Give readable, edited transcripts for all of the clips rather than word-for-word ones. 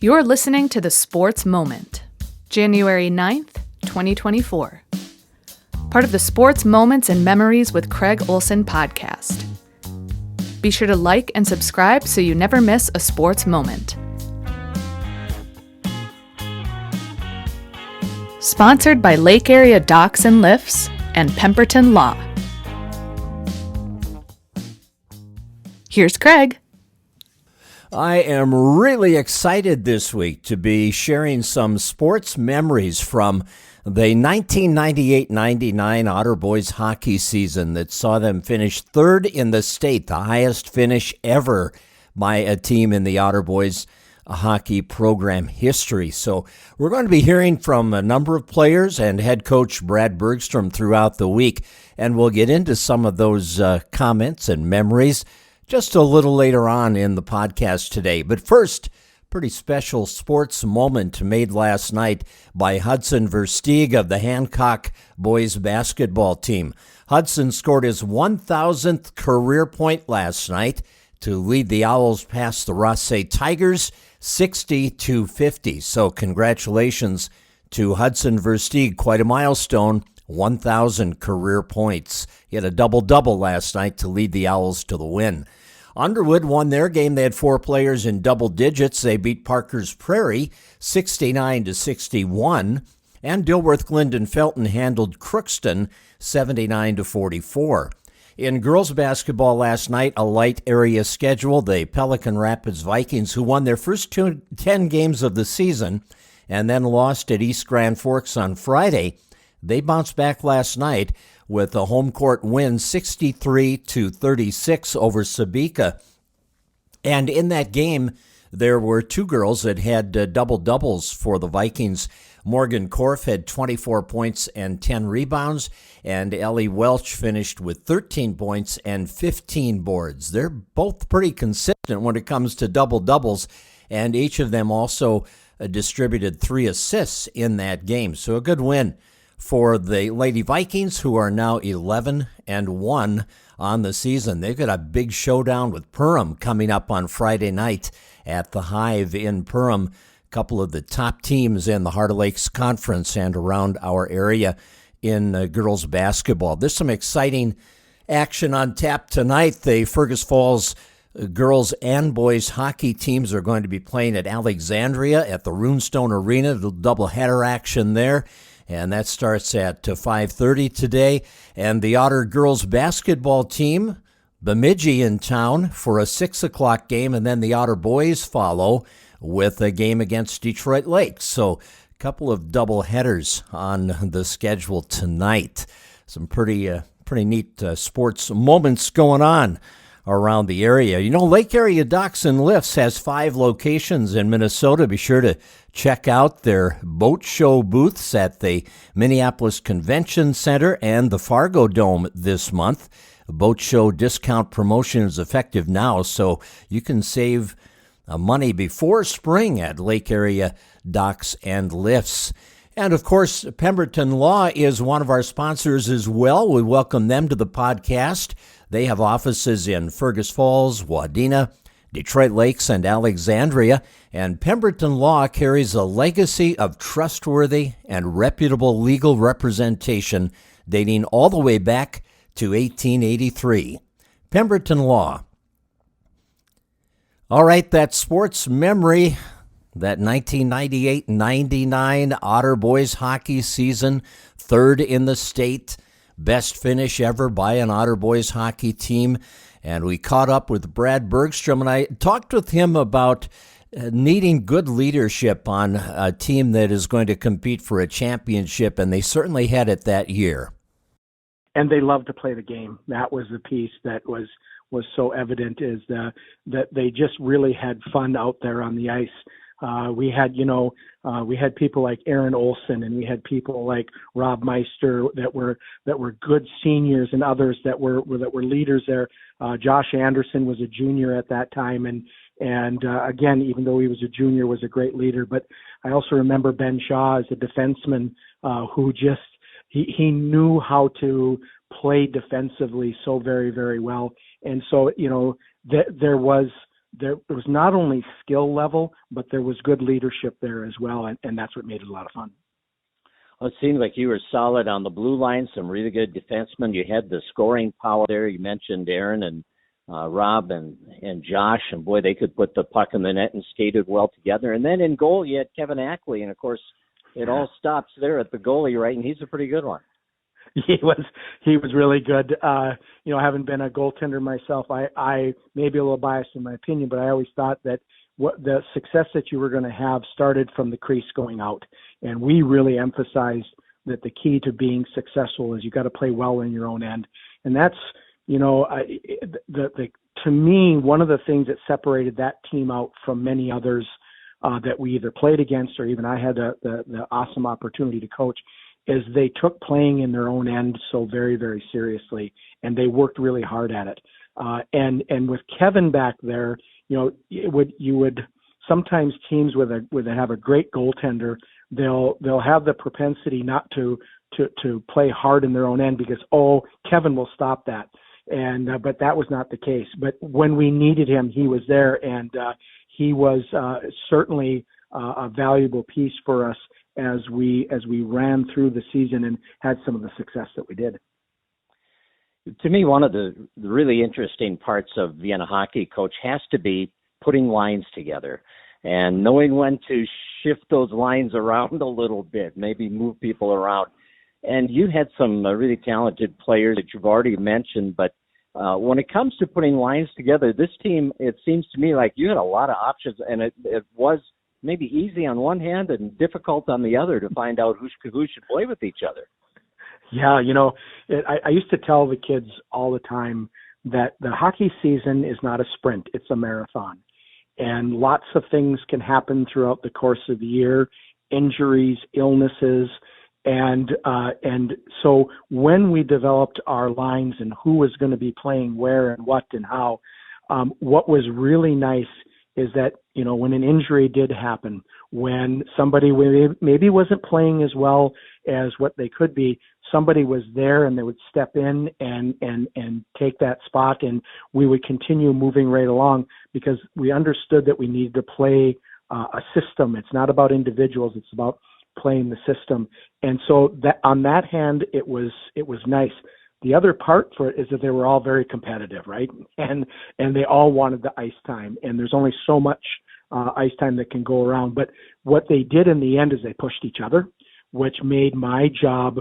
You're listening to The Sports Moment, January 9th, 2024. Part of the Sports Moments and Memories with Craig Olson podcast. Be sure to like and subscribe so you never miss a sports moment. Sponsored by Lake Area Docks and Lifts and Pemberton Law. Here's Craig. I am really excited this week to be sharing some sports memories from the 1998-99 Otter Boys hockey season that saw them finish third in the state, the highest finish ever by a team in the Otter Boys hockey program history. So we're going to be hearing from a number of players and head coach Brad Bergstrom throughout the week, and we'll get into some of those comments and memories just a little later on in the podcast today. But first, pretty special sports moment made last night by Hudson Versteeg of the Hancock boys basketball team. Hudson scored his 1,000th career point last night to lead the Owls past the Rothsay Tigers 60-50. So congratulations to Hudson Versteeg, quite a milestone, 1,000 career points. He had a double-double last night to lead the Owls to the win. Underwood won their game. They had four players in double digits. They beat Parker's Prairie 69-61, and Dilworth Glendon Felton handled Crookston 79-44. In girls basketball last night, a light area schedule. The Pelican Rapids Vikings, who won their first 10 games of the season and then lost at East Grand Forks on Friday, they bounced back last night with a home court win 63-36 over Sabika. And in that game, there were two girls that had double-doubles for the Vikings. Morgan Korf had 24 points and 10 rebounds, and Ellie Welch finished with 13 points and 15 boards. They're both pretty consistent when it comes to double-doubles, and each of them also distributed 3 assists in that game. So a good win for the Lady Vikings, who are now 11-1 on the season. They've got a big showdown with Perham coming up on Friday night at the Hive in Perham. A couple of the top teams in the Heart of Lakes Conference and around our area in girls basketball. There's some exciting action on tap tonight. The Fergus Falls girls and boys hockey teams are going to be playing at Alexandria at the Runestone Arena. The doubleheader action there. And that starts at 5:30 today. And the Otter girls basketball team, Bemidji in town for a 6 o'clock game. And then the Otter boys follow with a game against Detroit Lakes. So a couple of double headers on the schedule tonight. Some pretty neat sports moments going on around the area. You know, Lake Area Docks and Lifts has 5 locations in Minnesota. Be sure to check out their boat show booths at the Minneapolis Convention Center and the Fargo Dome this month. A boat show discount promotion is effective now, so you can save money before spring at Lake Area Docks and Lifts. And, of course, Pemberton Law is one of our sponsors as well. We welcome them to the podcast. They have offices in Fergus Falls, Wadena, Detroit Lakes, and Alexandria. And Pemberton Law carries a legacy of trustworthy and reputable legal representation dating all the way back to 1883. Pemberton Law. All right, that sports memory, that 1998-99 Otter Boys hockey season, third in the state, best finish ever by an Otter Boys hockey team. And we caught up with Brad Bergstrom, and I talked with him about needing good leadership on a team that is going to compete for a championship, and they certainly had it that year. And they love to play the game. That was the piece that was so evident, is that they just really had fun out there on the ice. We had people like Aaron Olson, and we had people like Rob Meister that were good seniors, and others that were leaders there. Josh Anderson was a junior at that time, and again, even though he was a junior, was a great leader. But I also remember Ben Shaw as a defenseman who just he knew how to play defensively so very, very well. And so there was there was not only skill level, but there was good leadership there as well, and that's what made it a lot of fun. Well, it seemed like you were solid on the blue line, some really good defensemen. You had the scoring power there. You mentioned Aaron and Rob and Josh, and boy, they could put the puck in the net and skated well together. And then in goal, you had Kevin Ackley, and of course, it all stops there at the goalie, right? And he's a pretty good one. He was really good. Having been a goaltender myself, I may be a little biased in my opinion, but I always thought that what the success that you were going to have started from the crease going out. And we really emphasized that the key to being successful is you got to play well in your own end. And that's, to me, one of the things that separated that team out from many others that we either played against or even I had the awesome opportunity to coach is they took playing in their own end so very, very seriously, and they worked really hard at it. And with Kevin back there, you would sometimes teams with have a great goaltender, they'll have the propensity not to play hard in their own end because Kevin will stop that. And but that was not the case. But when we needed him, he was there, and he was certainly a valuable piece for us as we ran through the season and had some of the success that we did. To me, one of the really interesting parts of Vienna hockey, Coach, has to be putting lines together and knowing when to shift those lines around a little bit, maybe move people around. And you had some really talented players that you've already mentioned, but when it comes to putting lines together, this team, it seems to me like you had a lot of options, and it was maybe easy on one hand and difficult on the other to find out who should play with each other. Yeah, I used to tell the kids all the time that the hockey season is not a sprint, it's a marathon. And lots of things can happen throughout the course of the year, injuries, illnesses. And so when we developed our lines and who was going to be playing where and what and how, what was really nice is that, when an injury did happen, when somebody maybe wasn't playing as well as what they could be, somebody was there and they would step in and take that spot, and we would continue moving right along because we understood that we needed to play a system. It's not about individuals, it's about playing the system. And so that on that hand, it was nice. The other part for it is that they were all very competitive, right? And they all wanted the ice time, and there's only so much ice time that can go around. But what they did in the end is they pushed each other, which made my job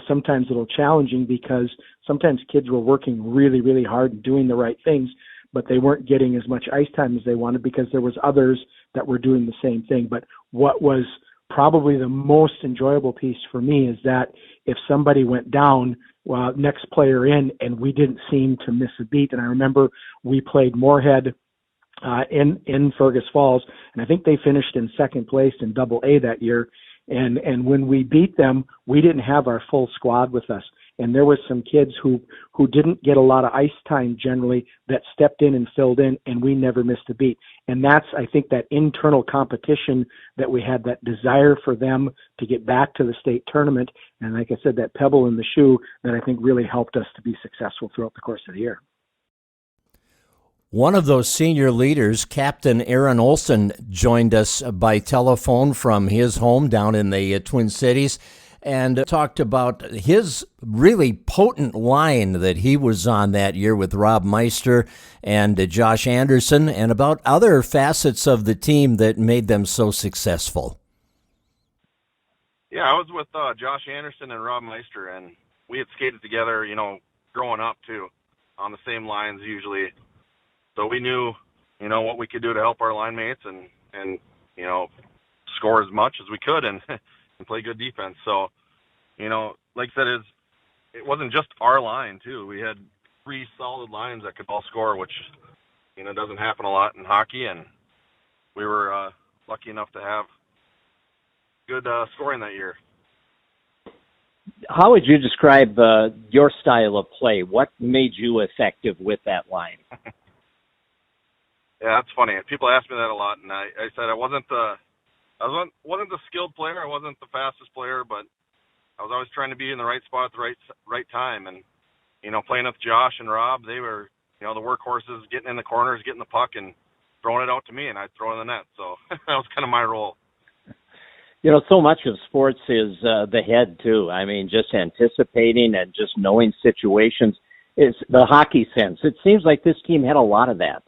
sometimes a little challenging because sometimes kids were working really, really hard and doing the right things, but they weren't getting as much ice time as they wanted because there was others that were doing the same thing. But what was probably the most enjoyable piece for me is that if somebody went down, next player in, and we didn't seem to miss a beat. And I remember we played Moorhead in Fergus Falls, and I think they finished in second place in Double A that year. And when we beat them, we didn't have our full squad with us. And there was some kids who didn't get a lot of ice time generally that stepped in and filled in, and we never missed a beat. And that's, I think, that internal competition that we had, that desire for them to get back to the state tournament. And like I said, that pebble in the shoe that I think really helped us to be successful throughout the course of the year. One of those senior leaders, Captain Aaron Olson, joined us by telephone from his home down in the Twin Cities and talked about his really potent line that he was on that year with Rob Meister and Josh Anderson, and about other facets of the team that made them so successful. Yeah, I was with Josh Anderson and Rob Meister, and we had skated together, growing up too, on the same lines usually. So we knew, what we could do to help our line mates and score as much as we could and play good defense. So, like I said, it wasn't just our line too. We had three solid lines that could all score, which, doesn't happen a lot in hockey. And we were lucky enough to have good scoring that year. How would you describe your style of play? What made you effective with that line? Yeah, that's funny. People ask me that a lot, and I said I wasn't the skilled player. I wasn't the fastest player, but I was always trying to be in the right spot at the right time. And playing with Josh and Rob, they were the workhorses, getting in the corners, getting the puck, and throwing it out to me, and I'd throw it in the net. So that was kind of my role. So much of sports is the head, too. I mean, just anticipating and just knowing situations. It's the hockey sense. It seems like this team had a lot of that.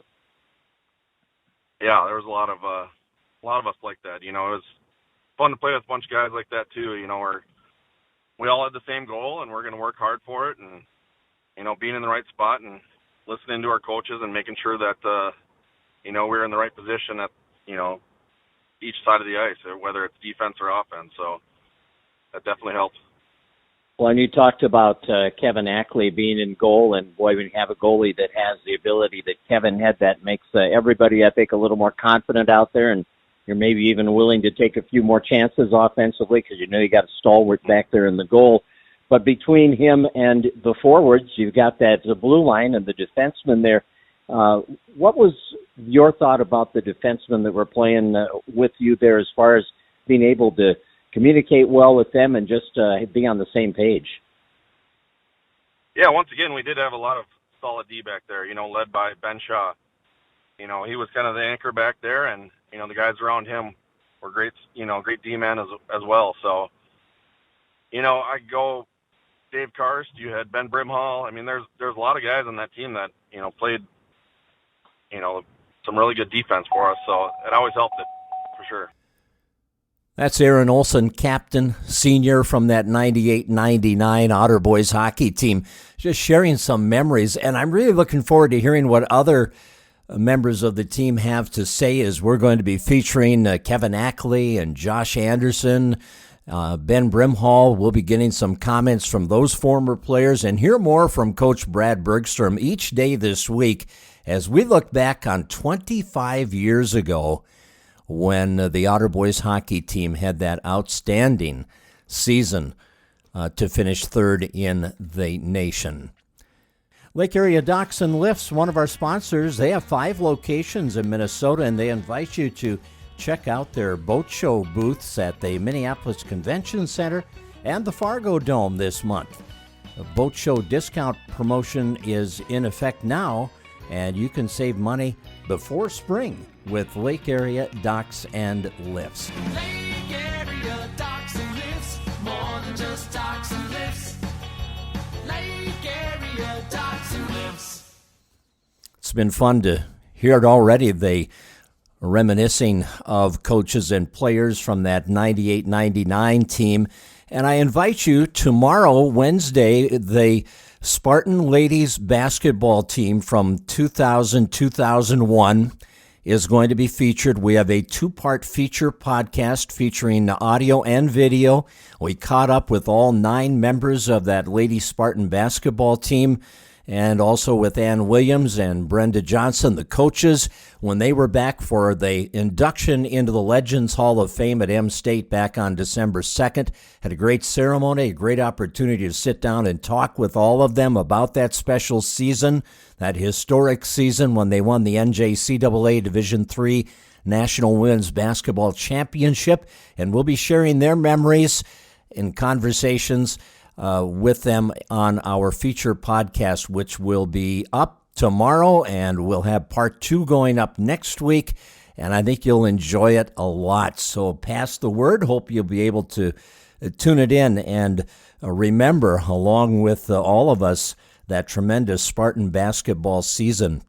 Yeah, there was a lot of us like that. It was fun to play with a bunch of guys like that, too. We all had the same goal, and we're going to work hard for it. And, being in the right spot and listening to our coaches and making sure that, we're in the right position at, each side of the ice, whether it's defense or offense. So that definitely helped. Well, and you talked about Kevin Ackley being in goal, and boy, when you have a goalie that has the ability that Kevin had, that makes everybody, I think, a little more confident out there, and you're maybe even willing to take a few more chances offensively because you got a stalwart back there in the goal. But between him and the forwards, you've got the blue line and the defenseman there. What was your thought about the defensemen that were playing with you there as far as being able to communicate well with them and just be on the same page? Yeah, once again, we did have a lot of solid D back there, led by Ben Shaw. He was kind of the anchor back there, and, the guys around him were great, great D-men as well. So, I go Dave Karst, you had Ben Brimhall. I mean, there's a lot of guys on that team that, played, some really good defense for us. So it always helped it, for sure. That's Aaron Olson, captain, senior from that 98-99 Otter Boys hockey team, just sharing some memories. And I'm really looking forward to hearing what other members of the team have to say, as we're going to be featuring Kevin Ackley and Josh Anderson, Ben Brimhall. We'll be getting some comments from those former players and hear more from Coach Brad Bergstrom each day this week as we look back on 25 years ago when the Otter Boys hockey team had that outstanding season to finish third in the nation. Lake Area Docks and Lifts, one of our sponsors, they have 5 locations in Minnesota, and they invite you to check out their boat show booths at the Minneapolis Convention Center and the Fargo Dome this month. The boat show discount promotion is in effect now, and you can save money before spring with Lake Area Docks and Lifts. Lake Area Docks and Lifts, more than just docks and lifts. Lake Area Docks and Lifts. It's been fun to hear it already. They are reminiscing of coaches and players from that 98-99 team. And I invite you tomorrow, Wednesday, the Spartan ladies basketball team from 2000-2001 is going to be featured. We have a 2-part feature podcast featuring audio and video. We caught up with all 9 members of that Lady Spartan basketball team, and also with Ann Williams and Brenda Johnson, the coaches, when they were back for the induction into the Legends Hall of Fame at M-State back on December 2nd. Had a great ceremony, a great opportunity to sit down and talk with all of them about that special season, that historic season when they won the NJCAA Division III National Women's Basketball Championship. And we'll be sharing their memories in conversations with them on our feature podcast, which will be up tomorrow, and we'll have part 2 going up next week, and I think you'll enjoy it a lot. So pass the word. Hope you'll be able to tune it in and remember, along with all of us, that tremendous Spartan basketball season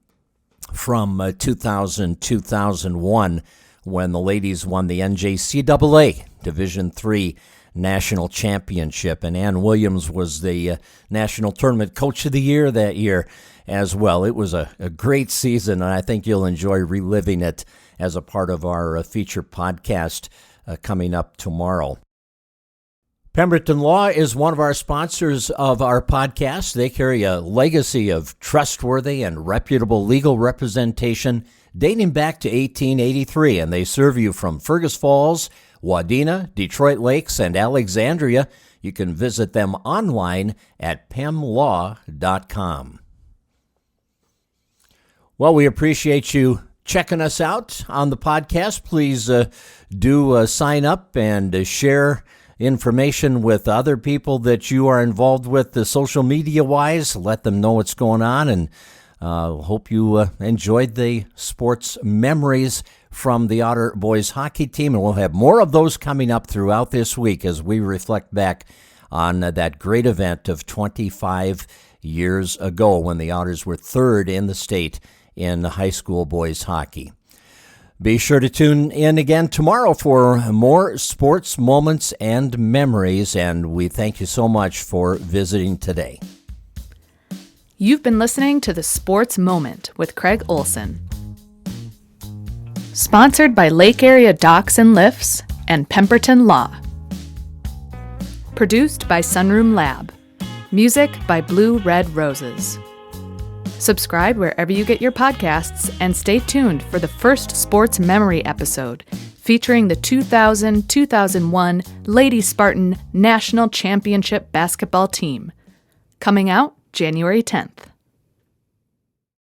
from 2000-2001 when the ladies won the NJCAA Division III National Championship, and Ann Williams was the National Tournament Coach of the Year that year as well. It was a great season, and I think you'll enjoy reliving it as a part of our feature podcast coming up tomorrow. Pemberton Law is one of our sponsors of our podcast. They carry a legacy of trustworthy and reputable legal representation dating back to 1883, and they serve you from Fergus Falls, Wadena, Detroit Lakes, and Alexandria. You can visit them online at pemlaw.com. Well, we appreciate you checking us out on the podcast. Please do sign up and share information with other people that you are involved with social media-wise. Let them know what's going on, and Hope you enjoyed the sports memories from the Otter Boys Hockey team, and we'll have more of those coming up throughout this week as we reflect back on that great event of 25 years ago when the Otters were third in the state in high school boys hockey. Be sure to tune in again tomorrow for more sports moments and memories, and we thank you so much for visiting today. You've been listening to The Sports Moment with Craig Olson. Sponsored by Lake Area Docks and Lifts and Pemberton Law. Produced by Sunroom Lab. Music by Blue Red Roses. Subscribe wherever you get your podcasts and stay tuned for the first sports memory episode featuring the 2000-2001 Lady Spartan National Championship basketball team. Coming out January 10th.